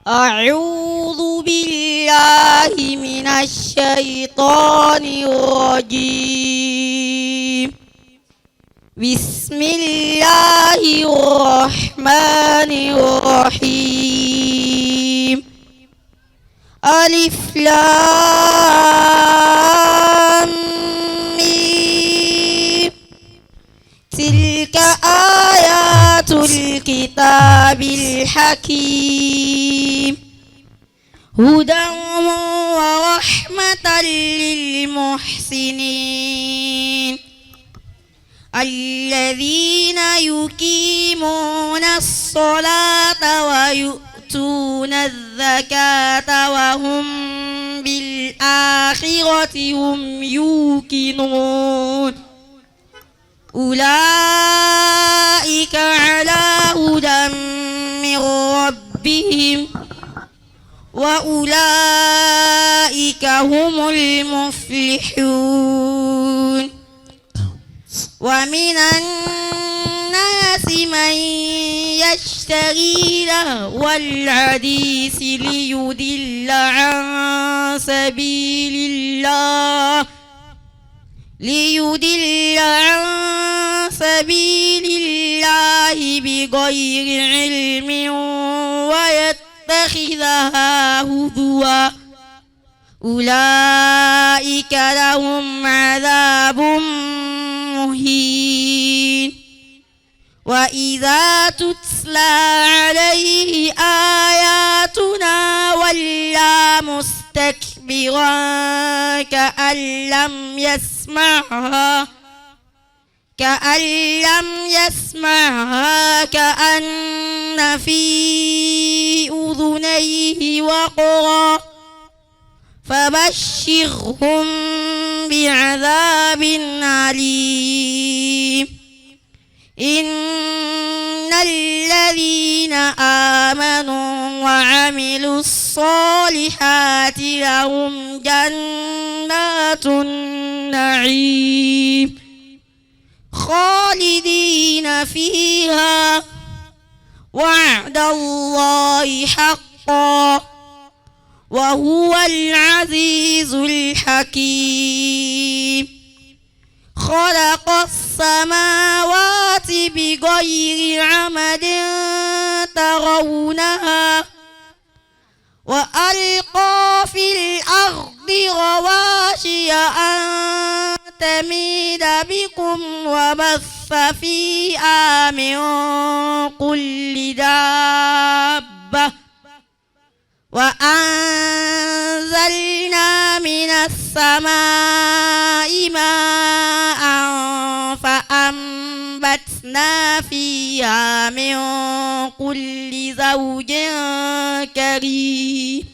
أعوذ بالله من الشيطان الرجيم. بسم الله الرحمن الرحيم. ألف لام ميم. تلك آيات الكتاب الحكيم هدى ورحمة للمحسنين الذين يقيمون الصلاة ويؤتون الزكاة وهم بالآخرة هم يوقنون أولئك على هدى من ربهم وأولئك هم المفلحون. ومن الناس من يشتري لهو الحديث ليضل عن سبيل الله بغير علم ويتخذها هزوا أولئك لهم عذاب مهين. وإذا تتلى عليه آياتنا ولى مستكبرا كأن لم يسمعها كأن في أذنيه وقرا فبشرهم بعذاب أليم. إن الذين آمنوا وعملوا الصالحات لهم جنات النعيم خالدين فيها وعد الله حقا وهو العزيز الحكيم. خلق السماوات بغير عمد ترونها وألقى في الأرض رواسي أن تميد بكم وبث فيها من كل دابة وأنزلنا من السماء ماء فأنبتنا فيها من كل زوج كريم.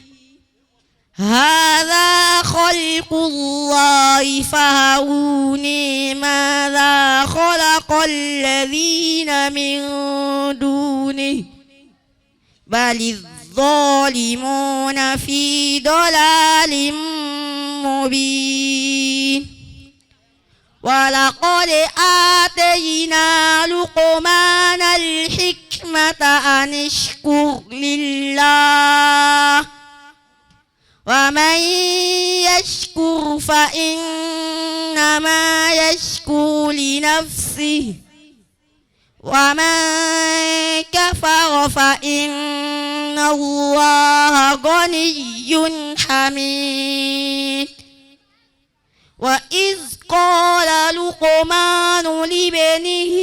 هذا خلق الله فهروني ماذا خلق الذين من دونه بل الظالمون في ضلال مبين. ولقد آتينا لقمان الحكمة أن اشكر لله ومن يشكر فإنما يشكر لنفسه ومن كفر فإن الله غني حميد. وإذ قال لقمان لابنه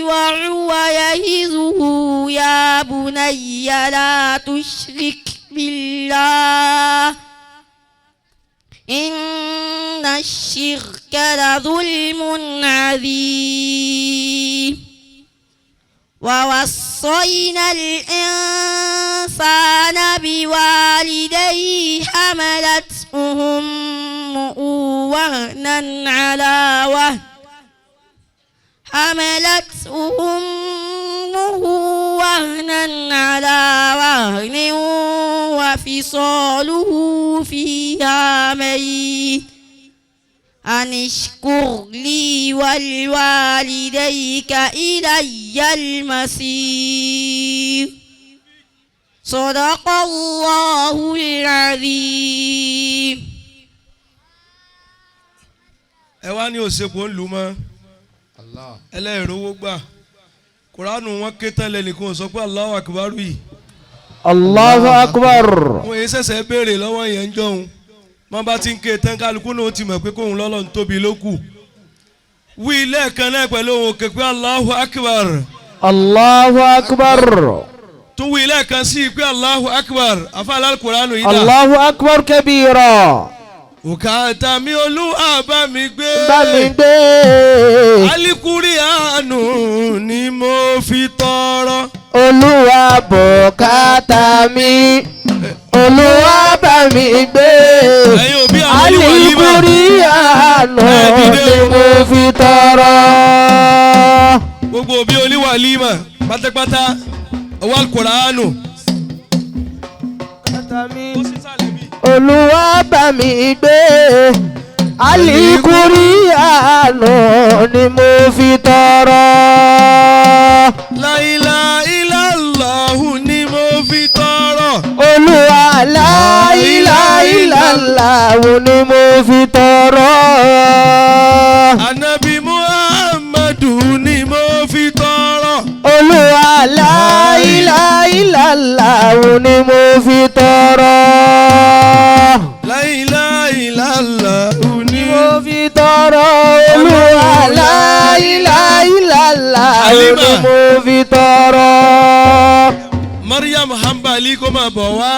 وهو يعظه يا بني لا تشرك بالله إن الشرك لظلم عظيم. ووصينا الإنسان بوالديه حملته أمه وهنا على وهن وفصاله في عامين أن اشكر لي ولوالديك إلي المصير. Sadaqallahul azim. ẹ wá ní òṣèpọ̀ ń lù mọ́ ẹlẹ́rìí gbà kuranu wọn ké tán lẹ́nìkan sọ pé Allahu Akbar yìí. Allahu Akbar. wọ́n yẹn ṣẹ̀ṣẹ̀ béèrè lọ́wọ́ yẹn ń jọ̀hún wọ́n bá ti ń ké tán kálukú náà ó ti mọ̀ pé kóun lọ́lọ́run tóbi ló kù. wí lẹ́ẹ̀kan náà pẹ̀lú òun òkè pé Allahu Akbar. Allahu Akbar. tún wí lẹ́ẹ̀kan sí i pé Allahu Akbar àfàlà kuranu yìí dà. Allahu Akbar kabira. Bùkátà mi Olúwa bá mi gbé. Bá mi gbé. Alikurianu ni mo fi tọrọ. Olúwa bùkátà mi. Olúwa bá mi gbé. Ẹ̀yin òbí àwọn oníwàlímà. Alikurianu ni mo fi tọrọ. Gbogbo òbí oníwàlímà pátápátá ọwọ́ Al-Qur'anu. Olúwa bá mi gbé. Alikurianu ni mo fi tọrọ. La ilaha illallahu ni mo fi tọrọ. Olúwa la ilaha illallahu ni mo fi tọrọ. Ànábì Muhammadu ni mo fi tọrọ. Olúwa la ilaha illallahu ni mo fi tọrọ. La ilaha illallahu ni Mo fi tọrọ. Olúwa la ilaha illallahu ni mo fi tọrọ. Maryam Hanbali kó máa bọ̀ wá.